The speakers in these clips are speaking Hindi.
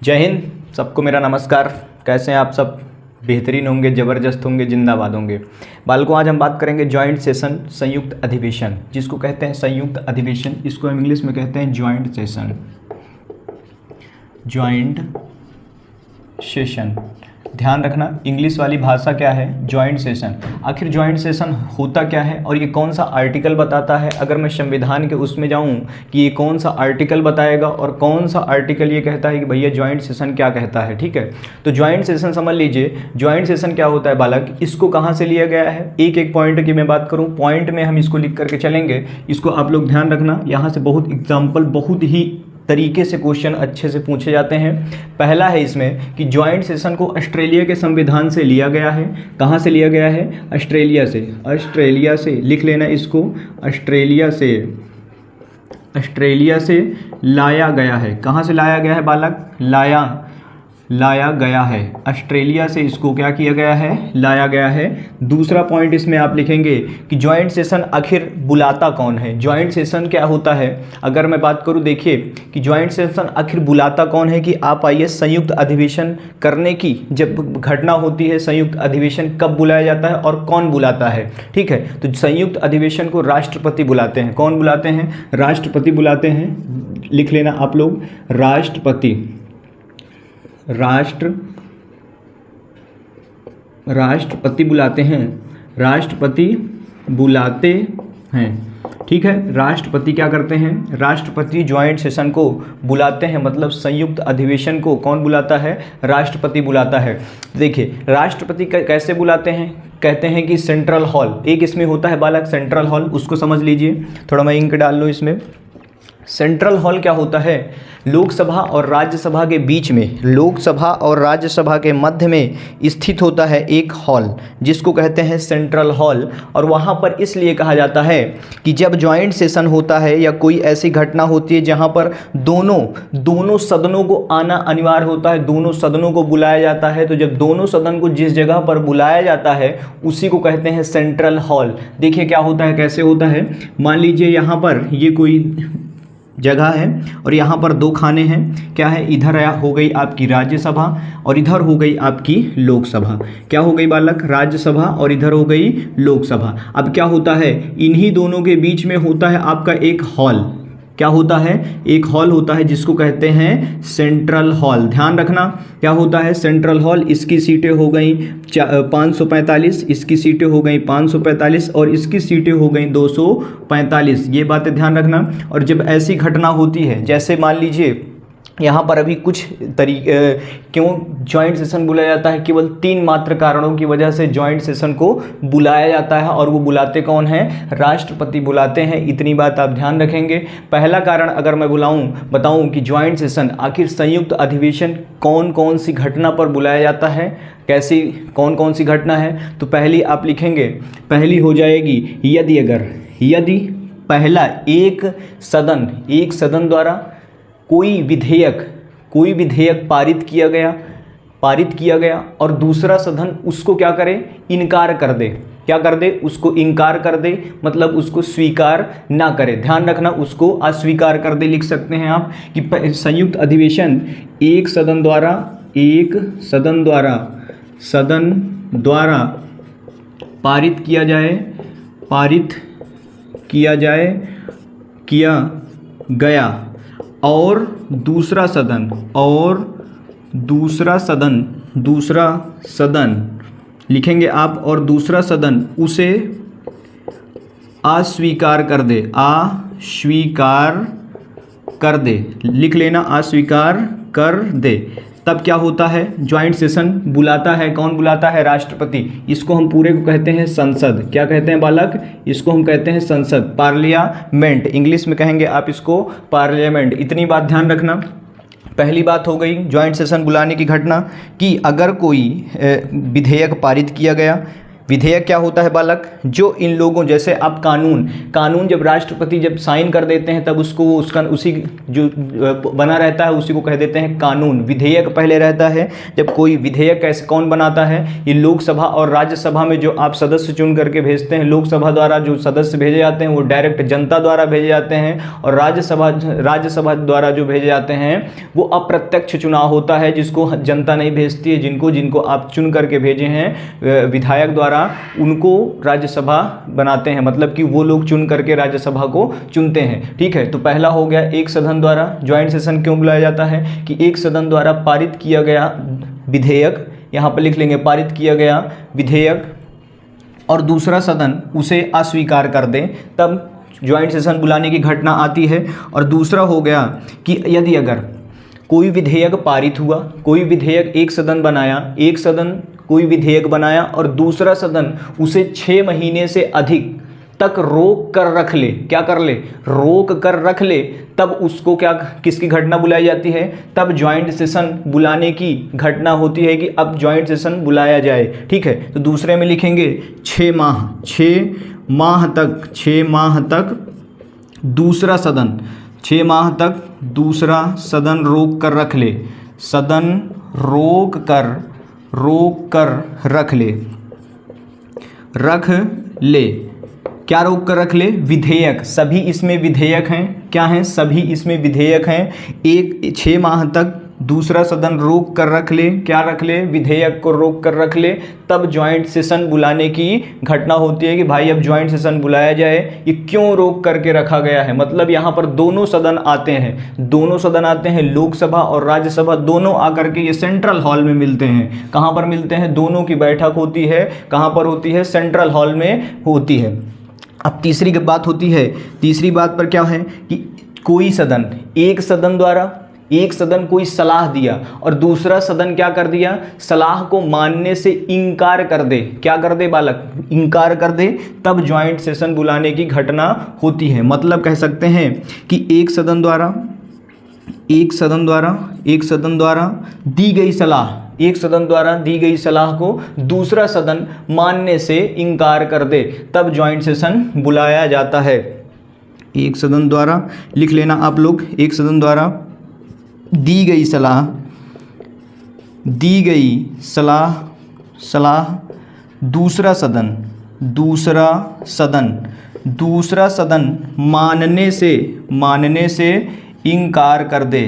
जय हिंद। सबको मेरा नमस्कार। कैसे हैं आप सब? बेहतरीन होंगे, ज़बरदस्त होंगे, जिंदाबाद होंगे। बालकों, आज हम बात करेंगे जॉइंट सेशन, संयुक्त अधिवेशन, जिसको कहते हैं संयुक्त अधिवेशन। इसको हम इंग्लिश में कहते हैं जॉइंट सेशन। जॉइंट सेशन, ध्यान रखना इंग्लिश वाली भाषा क्या है, जॉइंट सेशन। आखिर जॉइंट सेशन होता क्या है और ये कौन सा आर्टिकल बताता है? अगर मैं संविधान के उसमें जाऊं कि ये कौन सा आर्टिकल बताएगा और कौन सा आर्टिकल ये कहता है कि भैया जॉइंट सेशन क्या कहता है, ठीक है। तो जॉइंट सेशन समझ लीजिए, जॉइंट सेशन क्या होता है बालक, इसको कहाँ से लिया गया है। एक एक पॉइंट की मैं बात करूँ, पॉइंट में हम इसको लिख करके चलेंगे। इसको आप लोग ध्यान रखना, यहाँ से बहुत एग्जाम्पल, बहुत ही तरीके से क्वेश्चन अच्छे से पूछे जाते हैं। पहला है इसमें कि जॉइंट सेशन को ऑस्ट्रेलिया के संविधान से लिया गया है। कहाँ से लिया गया है? ऑस्ट्रेलिया से। ऑस्ट्रेलिया से लिख लेना इसको, ऑस्ट्रेलिया से लाया गया है। कहाँ से लाया गया है बालक? लाया गया है। ऑस्ट्रेलिया से इसको क्या किया गया है? लाया गया है। दूसरा पॉइंट इसमें आप लिखेंगे कि जॉइंट सेशन आखिर बुलाता कौन है। जॉइंट सेशन क्या होता है, अगर मैं बात करूं, देखिए कि जॉइंट सेशन आखिर बुलाता कौन है। कि आप आइए, संयुक्त अधिवेशन करने की जब घटना होती है, संयुक्त अधिवेशन कब बुलाया जाता है और कौन बुलाता है, ठीक है। तो संयुक्त अधिवेशन को राष्ट्रपति बुलाते हैं। कौन बुलाते हैं? राष्ट्रपति बुलाते हैं। लिख लेना आप लोग, राष्ट्रपति बुलाते हैं। राष्ट्रपति बुलाते हैं, ठीक है। राष्ट्रपति क्या करते हैं? राष्ट्रपति जॉइंट सेशन को बुलाते हैं, मतलब संयुक्त अधिवेशन को कौन बुलाता है? राष्ट्रपति बुलाता है। देखिए राष्ट्रपति कैसे बुलाते हैं, कहते हैं कि सेंट्रल हॉल, एक इसमें होता है बालक सेंट्रल हॉल, उसको समझ लीजिए। थोड़ा मैं इंक डाल लूँ इसमें। सेंट्रल हॉल क्या होता है? लोकसभा और राज्यसभा के बीच में, लोकसभा और राज्यसभा के मध्य में स्थित होता है एक हॉल, जिसको कहते हैं सेंट्रल हॉल। और वहाँ पर इसलिए कहा जाता है कि जब जॉइंट सेशन होता है या कोई ऐसी घटना होती है जहाँ पर दोनों सदनों को आना अनिवार्य होता है, दोनों सदनों को बुलाया जाता है, तो जब दोनों सदन को जिस जगह पर बुलाया जाता है उसी को कहते हैं सेंट्रल हॉल। देखिए क्या होता है, कैसे होता है। मान लीजिए यहाँ पर ये कोई जगह है और यहाँ पर दो खाने हैं। क्या है? इधर हो गई आपकी राज्यसभा और इधर हो गई आपकी लोकसभा। क्या हो गई बालक? राज्यसभा और इधर हो गई लोकसभा। अब क्या होता है, इन्हीं दोनों के बीच में होता है आपका एक हॉल। क्या होता है? एक हॉल होता है जिसको कहते हैं सेंट्रल हॉल। ध्यान रखना क्या होता है सेंट्रल हॉल। इसकी सीटें हो गई 545, इसकी सीटें हो गई 545 और इसकी सीटें हो गई 245। ये बातें ध्यान रखना। और जब ऐसी घटना होती है, जैसे मान लीजिए यहाँ पर अभी कुछ क्यों जॉइंट सेशन बुलाया जाता है, केवल 3 मात्र कारणों की वजह से जॉइंट सेशन को बुलाया जाता है। और वो बुलाते कौन हैं? राष्ट्रपति बुलाते हैं। इतनी बात आप ध्यान रखेंगे। पहला कारण अगर मैं बताऊं कि जॉइंट सेशन आखिर संयुक्त अधिवेशन कौन कौन सी घटना पर बुलाया जाता है, कैसी कौन कौन सी घटना है, तो पहली आप लिखेंगे, पहली हो जाएगी यदि पहला एक सदन द्वारा कोई विधेयक पारित किया गया और दूसरा सदन उसको क्या करे? इनकार कर दे। क्या कर दे? उसको इनकार कर दे, मतलब उसको स्वीकार ना करे। ध्यान रखना, उसको अस्वीकार कर दे लिख सकते हैं आप। कि संयुक्त अधिवेशन एक सदन द्वारा पारित किया गया और दूसरा सदन लिखेंगे आप, और दूसरा सदन उसे अस्वीकार कर दे। लिख लेना, अस्वीकार कर दे। तब क्या होता है? जॉइंट सेशन बुलाता है। कौन बुलाता है? राष्ट्रपति। इसको हम पूरे को कहते हैं संसद। क्या कहते हैं बालक? इसको हम कहते हैं संसद, पार्लियामेंट। इंग्लिश में कहेंगे आप इसको पार्लियामेंट। इतनी बात ध्यान रखना। पहली बात हो गई जॉइंट सेशन बुलाने की घटना कि अगर कोई विधेयक पारित किया गया, विधेयक क्या होता है बालक, जो इन लोगों, जैसे अब कानून जब राष्ट्रपति जब साइन कर देते हैं तब उसको उसका उसी जो बना रहता है उसी को कह देते हैं कानून। विधेयक पहले रहता है। जब कोई विधेयक कैसे कौन बनाता है, ये लोकसभा और राज्यसभा में जो आप सदस्य चुन करके भेजते हैं, लोकसभा द्वारा जो सदस्य भेजे जाते हैं वो डायरेक्ट जनता द्वारा भेजे जाते हैं, और राज्यसभा द्वारा जो भेजे जाते हैं वो अप्रत्यक्ष चुनाव होता है, जिसको जनता नहीं भेजती है। जिनको आप चुन करके भेजे हैं विधायक द्वारा, उनको राज्यसभा बनाते हैं, मतलब कि वो लोग चुन करके राज्यसभा को चुनते हैं। ठीक है, तो पहला हो गया एक सदन द्वारा। ज्वाइंट सेशन क्यों बुलाया जाता है कि एक सदन द्वारा पारित किया गया विधेयक, यहाँ पर लिख लेंगे पारित किया गया विधेयक, और दूसरा सदन उसे अस्वीकार कर दे, तब ज्वाइंट सेशन बुलाने की घटना आती है। और दूसरा हो गया कि यदि अगर कोई विधेयक पारित हुआ, कोई विधेयक एक सदन बनाया, एक सदन कोई विधेयक बनाया और दूसरा सदन उसे 6 महीने से अधिक तक रोक कर रख ले, क्या कर ले, रोक कर रख ले, तब उसको क्या, किसकी घटना बुलाई जाती है, तब ज्वाइंट सेशन बुलाने की घटना होती है कि अब ज्वाइंट सेशन बुलाया जाए। ठीक है, तो दूसरे में लिखेंगे 6 माह तक दूसरा सदन, 6 माह तक दूसरा सदन रोक कर रख ले, सदन रोक कर रख ले, क्या रोक कर रख ले, विधेयक, सभी इसमें विधेयक हैं, क्या हैं, सभी इसमें विधेयक हैं। 6 माह तक दूसरा सदन रोक कर रख ले, क्या रख ले, विधेयक को रोक कर रख ले, तब ज्वाइंट सेशन बुलाने की घटना होती है कि भाई अब ज्वाइंट सेशन बुलाया जाए। ये क्यों रोक करके रखा गया है, मतलब यहाँ पर दोनों सदन आते हैं, लोकसभा और राज्यसभा दोनों आकर के ये सेंट्रल हॉल में मिलते हैं। कहाँ पर मिलते हैं, दोनों की बैठक होती है, कहाँ पर होती है, सेंट्रल हॉल में होती है। अब तीसरी बात होती है, तीसरी बात पर क्या है कि कोई सदन, एक सदन कोई सलाह दिया और दूसरा सदन क्या कर दिया, सलाह को मानने से इनकार कर दे, क्या कर दे बालक, इनकार कर दे, तब ज्वाइंट सेशन बुलाने की घटना होती है। मतलब कह सकते हैं कि एक सदन द्वारा दी गई सलाह को दूसरा सदन मानने से इनकार कर दे, तब ज्वाइंट सेशन बुलाया जाता है। एक सदन द्वारा, लिख लेना आप लोग, एक सदन द्वारा दी गई सलाह दूसरा सदन मानने से इनकार कर दे,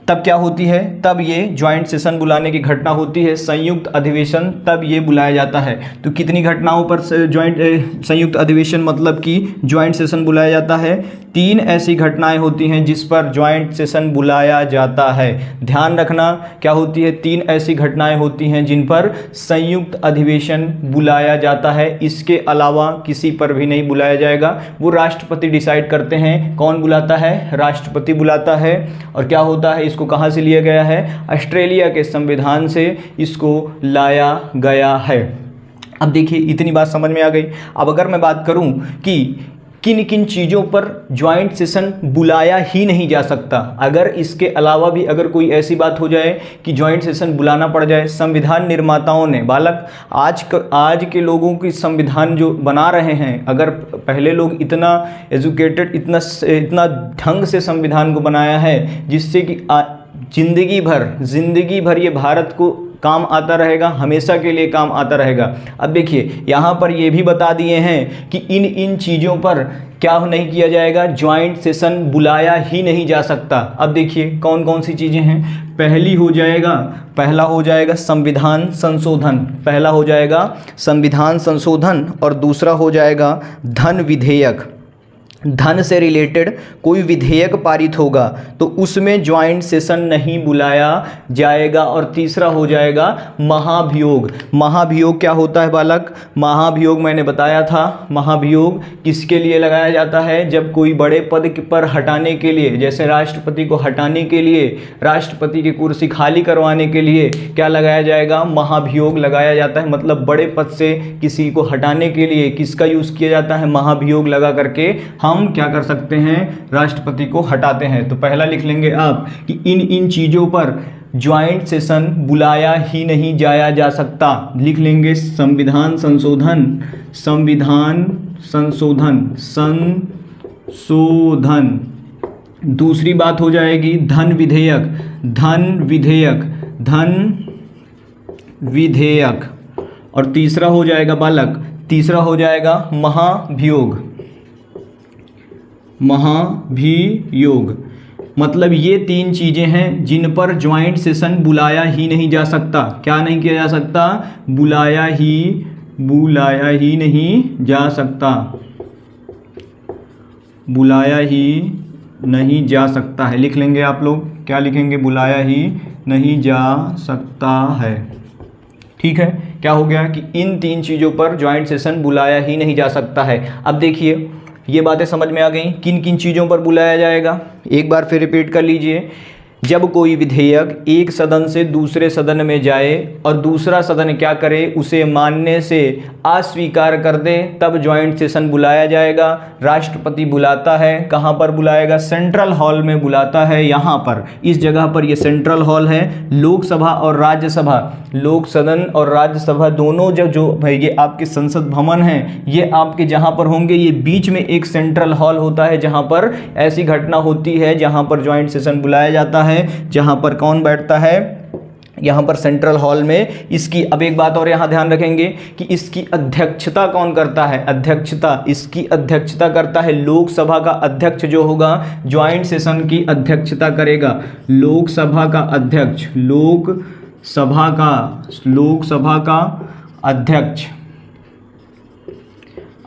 तब क्या होती है, तब ये ज्वाइंट सेशन बुलाने की घटना होती है। संयुक्त अधिवेशन तब ये बुलाया जाता है। तो कितनी घटनाओं पर संयुक्त अधिवेशन मतलब कि ज्वाइंट सेशन बुलाया जाता है, 3 ऐसी घटनाएं होती हैं जिस पर ज्वाइंट सेशन बुलाया जाता है। ध्यान रखना क्या होती है, 3 ऐसी घटनाएं होती हैं जिन पर संयुक्त अधिवेशन बुलाया जाता है। इसके अलावा किसी पर भी नहीं बुलाया जाएगा, वो राष्ट्रपति डिसाइड करते हैं। कौन बुलाता है, राष्ट्रपति बुलाता है। और क्या होता है, इसको कहाँ से लिया गया है, ऑस्ट्रेलिया के संविधान से इसको लाया गया है। अब देखिए इतनी बात समझ में आ गई। अब अगर मैं बात करूं कि किन किन चीज़ों पर ज्वाइंट सेशन बुलाया ही नहीं जा सकता, अगर इसके अलावा भी अगर कोई ऐसी बात हो जाए कि ज्वाइंट सेशन बुलाना पड़ जाए, संविधान निर्माताओं ने, बालक आज के लोगों की संविधान जो बना रहे हैं, अगर पहले लोग इतना एजुकेटेड, इतना ढंग से संविधान को बनाया है जिससे कि जिंदगी भर ये भारत को काम आता रहेगा, हमेशा के लिए काम आता रहेगा। अब देखिए यहाँ पर ये भी बता दिए हैं कि इन चीज़ों पर क्या नहीं किया जाएगा, ज्वाइंट सेशन बुलाया ही नहीं जा सकता। अब देखिए कौन कौन सी चीज़ें हैं। पहला हो जाएगा संविधान संशोधन, और दूसरा हो जाएगा धन विधेयक। धन से रिलेटेड कोई विधेयक पारित होगा तो उसमें ज्वाइंट सेशन नहीं बुलाया जाएगा। और तीसरा हो जाएगा महाभियोग क्या होता है बालक, महाभियोग मैंने बताया था। महाभियोग किसके लिए लगाया जाता है, जब कोई बड़े पद पर हटाने के लिए, जैसे राष्ट्रपति को हटाने के लिए, राष्ट्रपति की कुर्सी खाली करवाने के लिए क्या लगाया जाएगा, महाभियोग लगाया जाता है। मतलब बड़े पद से किसी को हटाने के लिए किसका यूज़ किया जाता है, महाभियोग लगा करके हम क्या कर सकते हैं, राष्ट्रपति को हटाते हैं। तो पहला लिख लेंगे आप कि इन चीज़ों पर ज्वाइंट सेशन बुलाया ही नहीं जाया जा सकता। लिख लेंगे संविधान संशोधन, संविधान संशोधन। दूसरी बात हो जाएगी धन विधेयक, धन विधेयक। और तीसरा हो जाएगा बालक, तीसरा हो जाएगा महाभियोग। मतलब ये तीन चीज़ें हैं जिन पर ज्वाइंट सेशन बुलाया ही नहीं जा सकता। क्या नहीं किया जा सकता? बुलाया ही नहीं जा सकता, बुलाया ही नहीं जा सकता है। लिख लेंगे आप लोग, क्या लिखेंगे? बुलाया ही नहीं जा सकता है। ठीक है, क्या हो गया कि इन तीन चीज़ों पर ज्वाइंट सेशन बुलाया ही नहीं जा सकता है। अब देखिए ये बातें समझ में आ गई, किन किन चीज़ों पर बुलाया जाएगा। एक बार फिर रिपीट कर लीजिए। जब कोई विधेयक एक सदन से दूसरे सदन में जाए और दूसरा सदन क्या करे, उसे मानने से अस्वीकार कर दे, तब ज्वाइंट सेशन बुलाया जाएगा। राष्ट्रपति बुलाता है, कहाँ पर बुलाएगा? सेंट्रल हॉल में बुलाता है। यहाँ पर इस जगह पर ये सेंट्रल हॉल है। लोकसभा और राज्यसभा, लोक सदन और राज्यसभा दोनों जो ये आपके संसद भवन हैं, ये आपके जहाँ पर होंगे, ये बीच में एक सेंट्रल हॉल होता है जहाँ पर ऐसी घटना होती है जहाँ पर ज्वाइंट सेशन बुलाया जाता है। जहां पर कौन बैठता है? यहां पर सेंट्रल हॉल में। इसकी अब एक बात और यहां ध्यान रखेंगे कि इसकी अध्यक्षता कौन करता है? अध्यक्षता, इसकी अध्यक्षता करता है लोकसभा का अध्यक्ष जो होगा, ज्वाइंट सेशन की अध्यक्षता करेगा लोकसभा का अध्यक्ष। लोकसभा का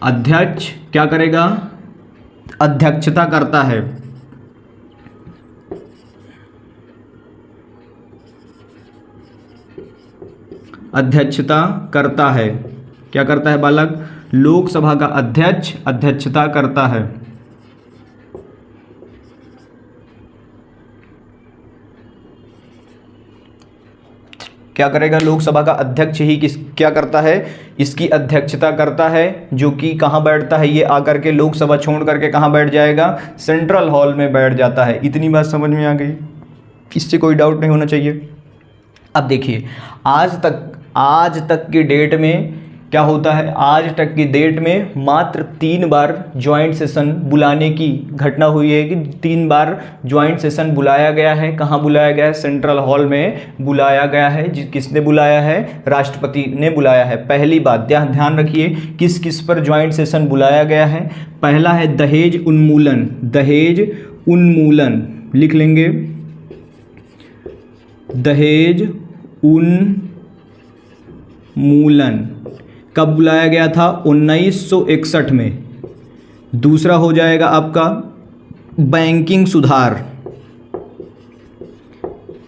अध्यक्ष क्या करेगा? अध्यक्षता करता है। अध्यक्षता करता है। क्या करता है बालक? लोकसभा का अध्यक्ष अध्यक्षता करता है। क्या करेगा? लोकसभा का अध्यक्ष ही क्या करता है? इसकी अध्यक्षता करता है, जो कि कहाँ बैठता है? ये आकर के लोकसभा छोड़ करके कहाँ बैठ जाएगा? सेंट्रल हॉल में बैठ जाता है। इतनी बात समझ में आ गई, इससे कोई डाउट नहीं होना चाहिए। अब देखिए आज तक की डेट में क्या होता है? आज तक की डेट में मात्र 3 बार ज्वाइंट सेशन बुलाने की घटना हुई है कि 3 बार ज्वाइंट सेशन बुलाया गया है। कहाँ बुलाया गया है? सेंट्रल हॉल में बुलाया गया है। किसने बुलाया है? राष्ट्रपति ने बुलाया है। पहली बात ध्यान रखिए, किस किस पर ज्वाइंट सेशन बुलाया गया है। पहला है दहेज उन्मूलन, दहेज उन्मूलन। लिख लेंगे दहेज उन्मूलन। कब बुलाया गया था? 1961 में। दूसरा हो जाएगा आपका बैंकिंग सुधार,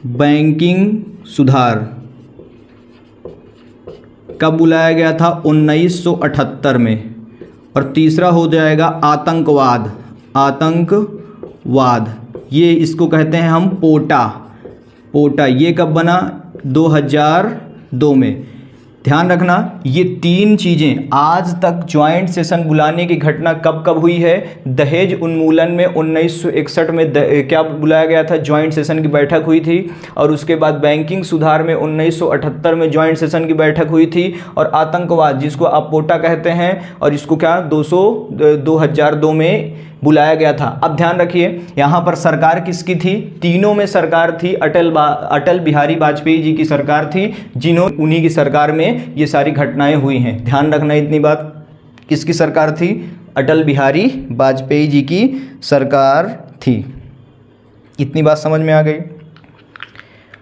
बैंकिंग सुधार कब बुलाया गया था? 1978 में। और तीसरा हो जाएगा आतंकवाद, आतंकवाद, ये इसको कहते हैं हम पोटा। ये कब बना? 2002 में। ध्यान रखना, ये 3 चीज़ें आज तक ज्वाइंट सेशन बुलाने की घटना कब कब हुई है? दहेज उन्मूलन में 1961 में क्या बुलाया गया था? ज्वाइंट सेशन की बैठक हुई थी। और उसके बाद बैंकिंग सुधार में 1978 में ज्वाइंट सेशन की बैठक हुई थी। और आतंकवाद, जिसको आप पोटा कहते हैं, और इसको क्या 2002 में बुलाया गया था। अब ध्यान रखिए, यहाँ पर सरकार किसकी थी? तीनों में सरकार थी अटल बिहारी वाजपेयी जी की सरकार थी, उन्हीं की सरकार में ये सारी घटनाएं हुई हैं। ध्यान रखना इतनी बात, किसकी सरकार थी? अटल बिहारी वाजपेयी जी की सरकार थी। इतनी बात समझ में आ गई।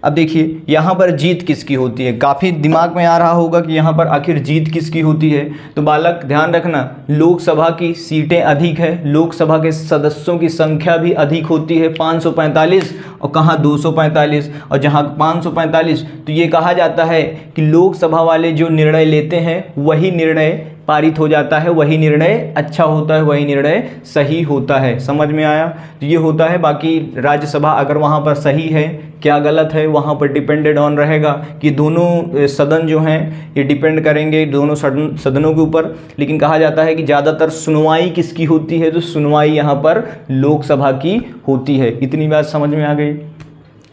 अब देखिए यहाँ पर जीत किसकी होती है? काफ़ी दिमाग में आ रहा होगा कि यहाँ पर आखिर जीत किसकी होती है। तो बालक ध्यान रखना, लोकसभा की सीटें अधिक है, लोकसभा के सदस्यों की संख्या भी अधिक होती है, 545, और कहाँ 245। और जहाँ 545, तो ये कहा जाता है कि लोकसभा वाले जो निर्णय लेते हैं वही निर्णय पारित हो जाता है, वही निर्णय अच्छा होता है, वही निर्णय सही होता है। समझ में आया? तो ये होता है। बाकी राज्यसभा अगर वहाँ पर सही है, क्या गलत है, वहाँ पर डिपेंडेड ऑन रहेगा कि दोनों सदन जो हैं ये डिपेंड करेंगे दोनों सदनों के ऊपर। लेकिन कहा जाता है कि ज़्यादातर सुनवाई किसकी होती है? तो सुनवाई यहाँ पर लोकसभा की होती है। इतनी बात समझ में आ गई।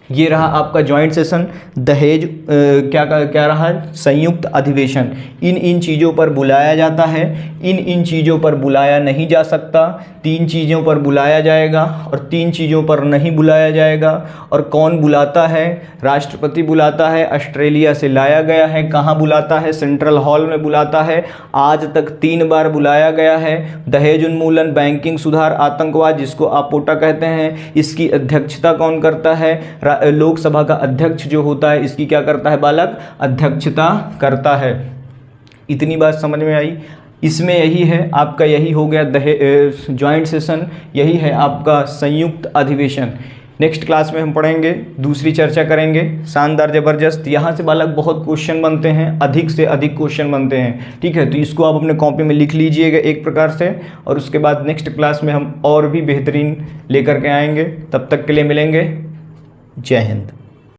ये रहा आपका जॉइंट सेशन, दहेज क्या रहा है, संयुक्त अधिवेशन। इन चीज़ों पर बुलाया जाता है, इन चीज़ों पर बुलाया नहीं जा सकता। 3 चीज़ों पर बुलाया जाएगा और 3 चीज़ों पर नहीं बुलाया जाएगा। और कौन बुलाता है, राष्ट्रपति बुलाता है, ऑस्ट्रेलिया से लाया गया है। कहाँ बुलाता है, सेंट्रल हॉल में बुलाता है। आज तक 3 बार बुलाया गया है। दहेज उन्मूलन, बैंकिंग सुधार, आतंकवाद जिसको आपोटा कहते हैं, इसकी अध्यक्षता कौन करता है, लोकसभा का अध्यक्ष जो होता है इसकी क्या करता है बालक, अध्यक्षता करता है। इतनी बात समझ में आई। इसमें यही है आपका, यही हो गया जॉइंट सेशन, यही है आपका संयुक्त अधिवेशन। नेक्स्ट क्लास में हम पढ़ेंगे, दूसरी चर्चा करेंगे, शानदार ज़बरदस्त। यहाँ से बालक बहुत क्वेश्चन बनते हैं, अधिक से अधिक क्वेश्चन बनते हैं, ठीक है। तो इसको आप अपने कॉपी में लिख लीजिएगा एक प्रकार से, और उसके बाद नेक्स्ट क्लास में हम और भी बेहतरीन लेकर के आएंगे। तब तक के लिए मिलेंगे, जय हिंद।